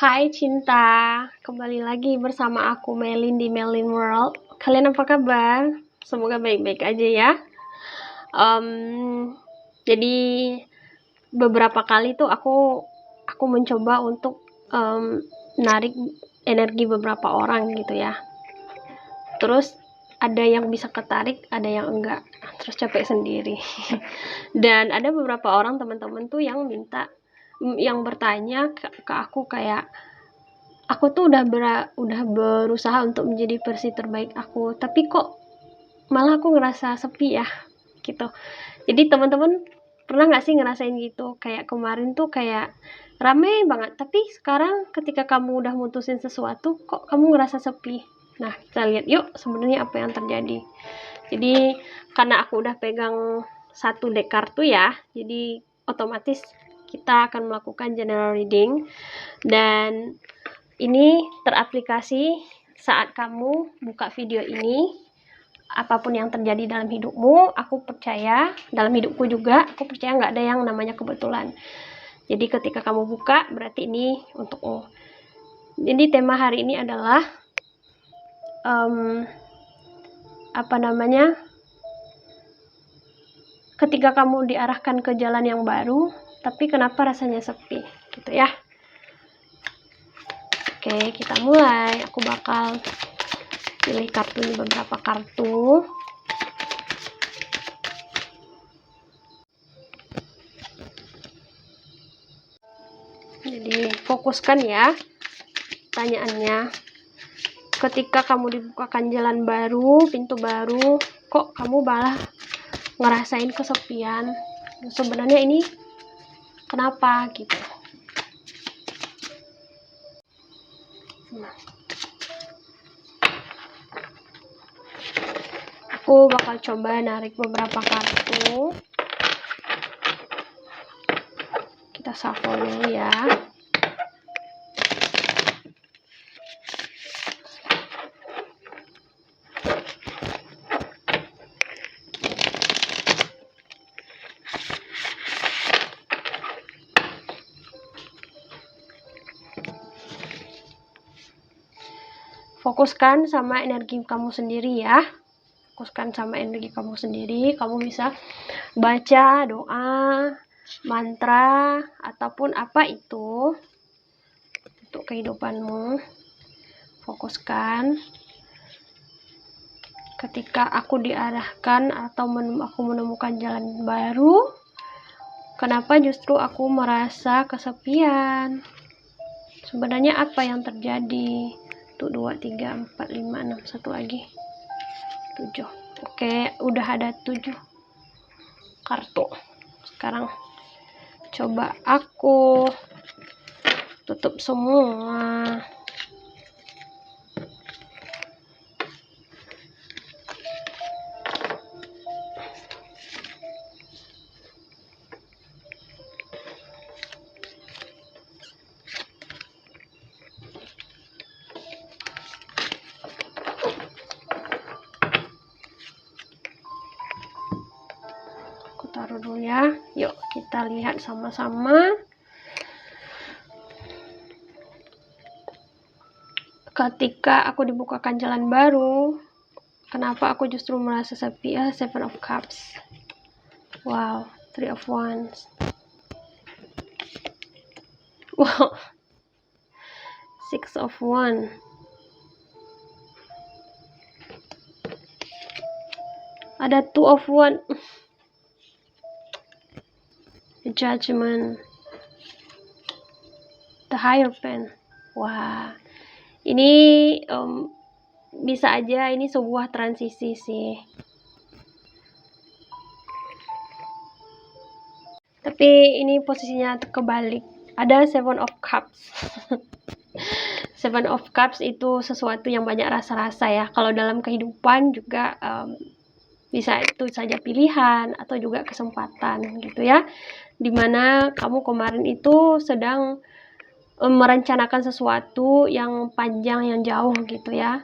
Hai Cinta, kembali lagi bersama aku Melin di Melin World. Kalian apa kabar? Semoga baik-baik aja ya. Jadi beberapa kali tuh aku mencoba untuk narik energi beberapa orang gitu ya. Terus ada yang bisa ketarik, ada yang enggak. Terus capek sendiri. Dan ada beberapa orang teman-teman tuh yang bertanya ke aku kayak, aku tuh udah berusaha untuk menjadi versi terbaik aku, tapi kok malah aku ngerasa sepi ya gitu. Jadi teman-teman pernah nggak sih ngerasain gitu, kayak kemarin tuh kayak rame banget, tapi sekarang ketika kamu udah mutusin sesuatu kok kamu ngerasa sepi. Nah, kita lihat yuk sebenarnya apa yang terjadi. Jadi karena aku udah pegang satu deck kartu ya, jadi otomatis kita akan melakukan general reading, dan ini teraplikasi saat kamu buka video ini. Apapun yang terjadi dalam hidupmu, aku percaya, dalam hidupku juga, aku percaya nggak ada yang namanya kebetulan. Jadi ketika kamu buka, berarti ini untukmu. Jadi tema hari ini adalah ketika kamu diarahkan ke jalan yang baru, tapi kenapa rasanya sepi, gitu ya. Oke, kita mulai. Aku bakal pilih kartu ini, beberapa kartu. Jadi fokuskan ya pertanyaannya. Ketika kamu dibukakan jalan baru, pintu baru, kok kamu malah ngerasain kesepian? Sebenarnya ini kenapa gitu? Aku bakal coba narik beberapa kartu. Kita shuffle dulu ya. Fokuskan sama energi kamu sendiri ya. Fokuskan sama energi kamu sendiri. Kamu bisa baca doa, mantra, ataupun apa itu untuk kehidupanmu. Fokuskan. Ketika aku diarahkan atau aku menemukan jalan baru, kenapa justru aku merasa kesepian? Sebenarnya apa yang terjadi? 1, 2, 3, 4, 5, 6, satu lagi 7. Oke, udah ada 7 kartu. Sekarang coba aku tutup semua. Taruh dulu ya. Yuk kita lihat sama-sama. Ketika aku dibukakan jalan baru, kenapa aku justru merasa sepi ya? 7 of Cups. Wow, 3 of Wands. Wow, 6 of Wands. Ada 2 of Wands. The Judgment, the Hierophant. Wah, ini bisa aja ini sebuah transisi sih. Tapi ini posisinya kebalik. Ada 7 of Cups. 7 of Cups itu sesuatu yang banyak rasa-rasa ya. Kalau dalam kehidupan juga bisa itu saja pilihan atau juga kesempatan gitu ya. Dimana kamu kemarin itu sedang merencanakan sesuatu yang panjang, yang jauh gitu ya,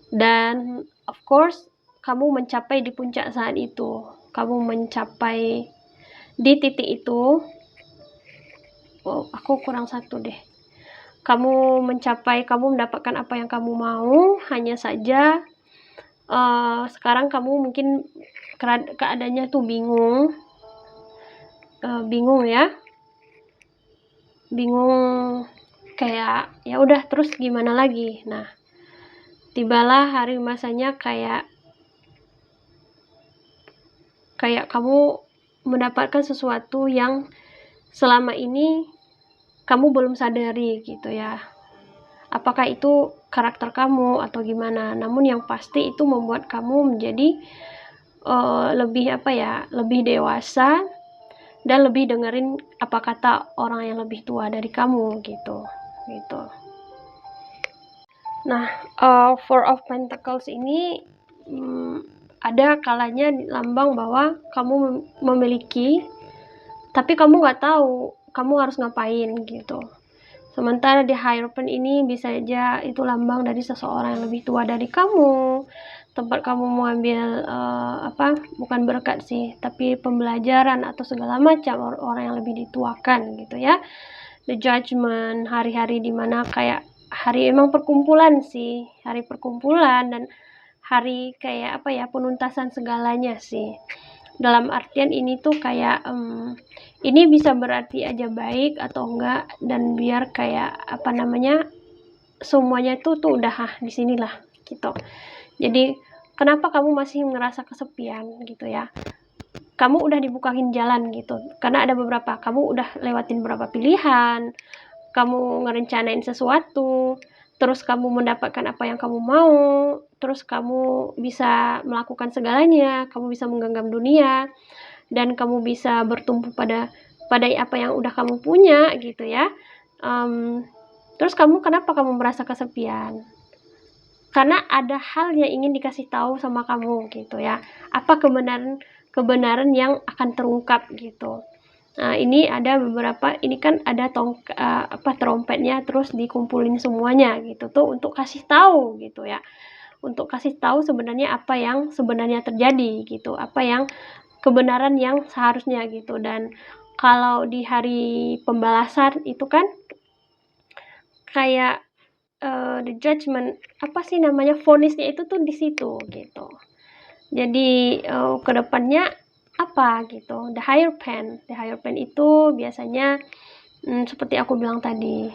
dan of course kamu mencapai di puncak saat itu, kamu mencapai di titik itu. Oh, aku kurang satu deh. kamu mendapatkan apa yang kamu mau. Hanya saja sekarang kamu mungkin keadaannya tuh bingung ya, bingung kayak ya udah terus gimana lagi. Nah, tibalah hari masanya kayak kamu mendapatkan sesuatu yang selama ini kamu belum sadari gitu ya. Apakah itu karakter kamu atau gimana? Namun yang pasti itu membuat kamu menjadi lebih dewasa dan lebih dengerin apa kata orang yang lebih tua dari kamu gitu. Nah, Four of Pentacles ini ada kalanya lambang bahwa kamu memiliki, tapi kamu nggak tahu kamu harus ngapain gitu. Sementara di Hierophant ini bisa saja itu lambang dari seseorang yang lebih tua dari kamu, tempat kamu mengambil bukan berkat sih, tapi pembelajaran atau segala macam orang yang lebih dituakan gitu ya. The Judgment, hari-hari dimana kayak hari emang perkumpulan sih, hari perkumpulan dan hari kayak penuntasan segalanya sih. Dalam artian ini tuh kayak ini bisa berarti aja baik atau enggak, dan biar kayak semuanya tuh udah di sinilah gitu. Jadi kenapa kamu masih ngerasa kesepian gitu ya? Kamu udah dibukain jalan gitu, karena ada beberapa, kamu udah lewatin beberapa pilihan, kamu ngerencanain sesuatu, terus kamu mendapatkan apa yang kamu mau, terus kamu bisa melakukan segalanya, kamu bisa menggenggam dunia, dan kamu bisa bertumpu pada apa yang udah kamu punya gitu ya. Terus kenapa kamu merasa kesepian? Karena ada hal yang ingin dikasih tahu sama kamu gitu ya. Apa kebenaran yang akan terungkap gitu. Nah, ini ada beberapa, ini kan ada trompetnya, terus dikumpulin semuanya gitu tuh untuk kasih tahu gitu ya. Untuk kasih tahu sebenarnya apa yang sebenarnya terjadi gitu, apa yang kebenaran yang seharusnya gitu. Dan kalau di hari pembalasan itu kan kayak the judgment, vonisnya itu tuh di situ gitu. Jadi kedepannya apa gitu. The Hierophant itu biasanya seperti aku bilang tadi.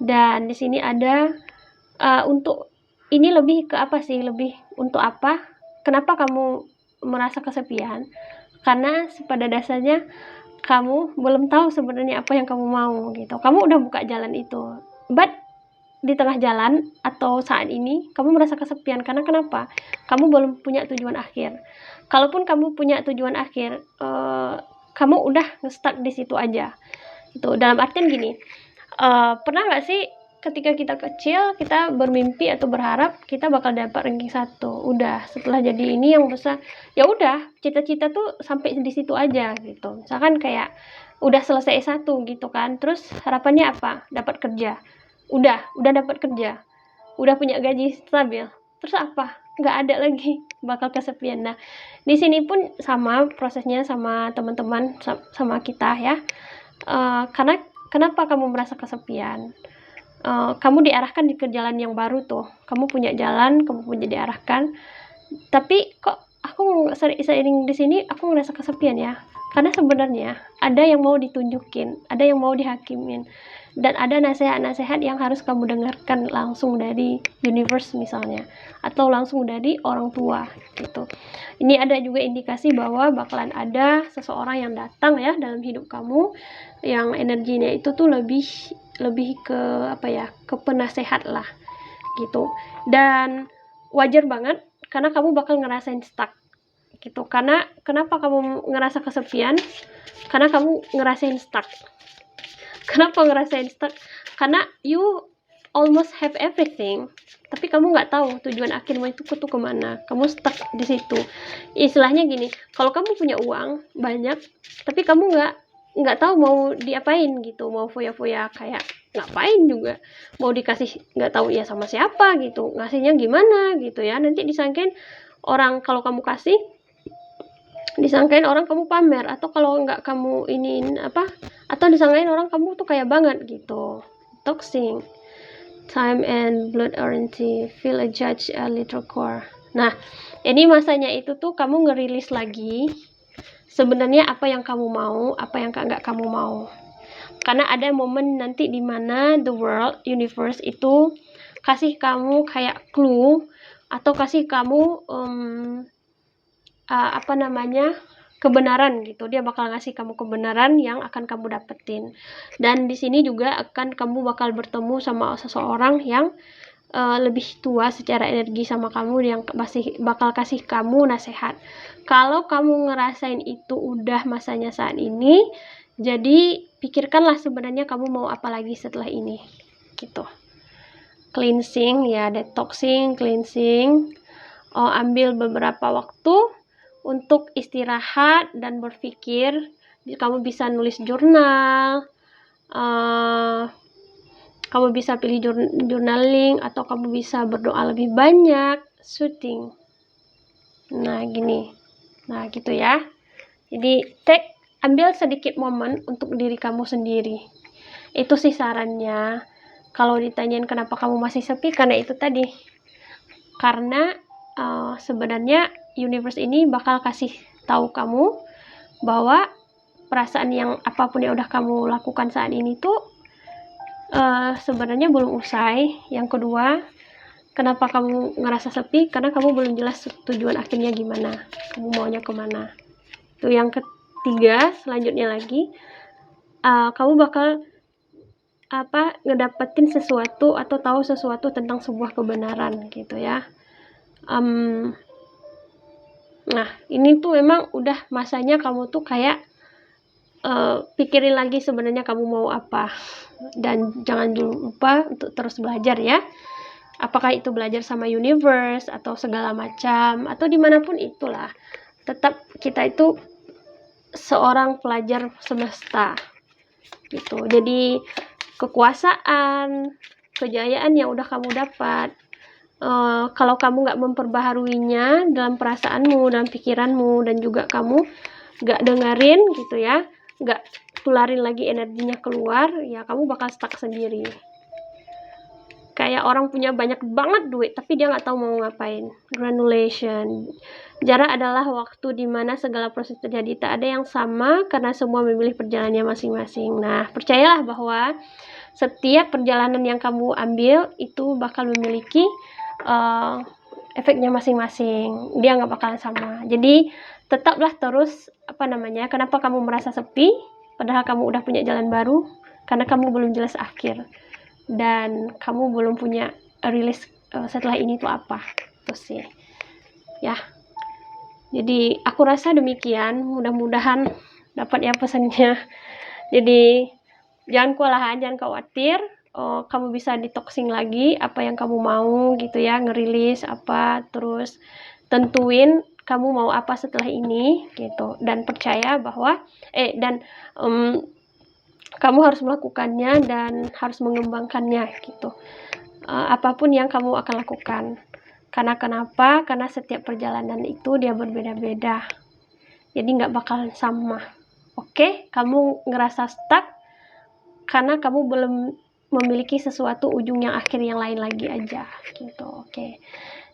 Dan di sini ada untuk ini lebih ke apa sih? Lebih untuk apa? Kenapa kamu merasa kesepian? Karena pada dasarnya kamu belum tahu sebenarnya apa yang kamu mau gitu. Kamu udah buka jalan itu, but di tengah jalan atau saat ini kamu merasa kesepian. Karena kenapa? Kamu belum punya tujuan akhir. Kalaupun kamu punya tujuan akhir, kamu udah nge-stuck di situ aja. Itu dalam artian gini, pernah nggak sih ketika kita kecil kita bermimpi atau berharap kita bakal dapat ranking 1, udah setelah jadi ini yang besar, ya udah cita-cita tuh sampai di situ aja gitu. Misalkan kayak udah selesai S1 gitu kan, terus harapannya apa? Dapat kerja. Udah dapat kerja, udah punya gaji stabil, terus apa? Nggak ada lagi, bakal kesepian. Nah, di sini pun sama prosesnya sama teman-teman, sama kita ya. Karena kenapa kamu merasa kesepian? Kamu diarahkan ke jalan yang baru tuh, kamu punya jalan, kamu punya diarahkan, tapi kok aku seiring di sini aku ngerasa kesepian ya. Karena sebenarnya ada yang mau ditunjukin, ada yang mau dihakimin, dan ada nasihat-nasihat yang harus kamu dengarkan langsung dari universe misalnya, atau langsung dari orang tua gitu. Ini ada juga indikasi bahwa bakalan ada seseorang yang datang ya dalam hidup kamu, yang energinya itu tuh lebih ke ke penasehat lah gitu. Dan wajar banget karena kamu bakal ngerasain stuck gitu. Karena kenapa kamu ngerasa kesepian? Karena kamu ngerasain stuck. Kenapa ngerasain stuck? Karena you almost have everything, tapi kamu nggak tahu tujuan akhirmu itu tuh kemana. Kamu stuck di situ. Istilahnya gini, kalau kamu punya uang banyak, tapi kamu nggak tahu mau diapain gitu, mau foya-foya kayak ngapain juga, mau dikasih nggak tahu ya sama siapa gitu, ngasihnya gimana gitu ya. Nanti disangkain orang, kalau kamu kasih disangkain orang kamu pamer, atau kalau nggak kamu atau disangkain orang kamu tuh kaya banget gitu. detoxing. Time and blood orange, feel a judge a little core. Nah, ini masanya itu tuh kamu ngerilis lagi sebenarnya apa yang kamu mau, apa yang nggak kamu mau. Karena ada momen nanti dimana the world, universe itu kasih kamu kayak clue atau kasih kamu kebenaran gitu. Dia bakal ngasih kamu kebenaran yang akan kamu dapetin. Dan di sini juga akan kamu bakal bertemu sama seseorang yang lebih tua secara energi sama kamu, yang masih bakal kasih kamu nasihat. Kalau kamu ngerasain itu udah masanya saat ini, jadi pikirkanlah sebenarnya kamu mau apa lagi setelah ini gitu. Cleansing ya, detoxing, cleansing. Ambil beberapa waktu untuk istirahat dan berpikir. Kamu bisa nulis jurnal, kamu bisa pilih journaling, atau kamu bisa berdoa lebih banyak, soothing. Nah gini, nah gitu ya. Jadi ambil sedikit momen untuk diri kamu sendiri. Itu sih sarannya. Kalau ditanyain kenapa kamu masih sepi, karena itu tadi. Karena sebenarnya universe ini bakal kasih tahu kamu bahwa perasaan yang apapun yang udah kamu lakukan saat ini tuh sebenarnya belum usai. Yang kedua, kenapa kamu ngerasa sepi? Karena kamu belum jelas tujuan akhirnya gimana, kamu maunya kemana. Itu yang ketiga. Selanjutnya lagi, kamu bakal ngedapetin sesuatu atau tahu sesuatu tentang sebuah kebenaran gitu ya. Nah ini tuh memang udah masanya kamu tuh kayak pikirin lagi sebenarnya kamu mau apa. Dan jangan lupa untuk terus belajar ya. Apakah itu belajar sama universe atau segala macam, atau dimanapun itulah, tetap kita itu seorang pelajar semesta gitu. Jadi kekuasaan, kejayaan yang udah kamu dapat, kalau kamu nggak memperbaharuinya dalam perasaanmu, dalam pikiranmu, dan juga kamu nggak dengerin gitu ya, nggak keluarin lagi energinya keluar, ya kamu bakal stuck sendiri. Kayak orang punya banyak banget duit tapi dia nggak tahu mau ngapain. Granulation. Jarak adalah waktu di mana segala proses terjadi. Tak ada yang sama karena semua memilih perjalanannya masing-masing. Nah, percayalah bahwa setiap perjalanan yang kamu ambil itu bakal memiliki efeknya masing-masing. Dia nggak bakalan sama. Jadi tetaplah terus kenapa kamu merasa sepi padahal kamu udah punya jalan baru? Karena kamu belum jelas akhir dan kamu belum punya rilis setelah ini tuh apa. Terus sih ya, jadi aku rasa demikian. Mudah-mudahan dapat ya pesannya. Jadi jangan kewalahan, jangan khawatir. Kamu bisa detoxing lagi apa yang kamu mau gitu ya, ngerilis apa, terus tentuin kamu mau apa setelah ini gitu, dan percaya bahwa kamu harus melakukannya dan harus mengembangkannya gitu. Apapun yang kamu akan lakukan. Karena kenapa? Karena setiap perjalanan itu dia berbeda-beda. Jadi nggak bakalan sama. Oke? Kamu ngerasa stuck karena kamu belum memiliki sesuatu ujung yang akhir yang lain lagi aja gitu. Oke.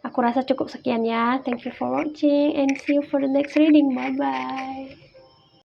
Aku rasa cukup sekian ya. Thank you for watching and see you for the next reading. Bye bye.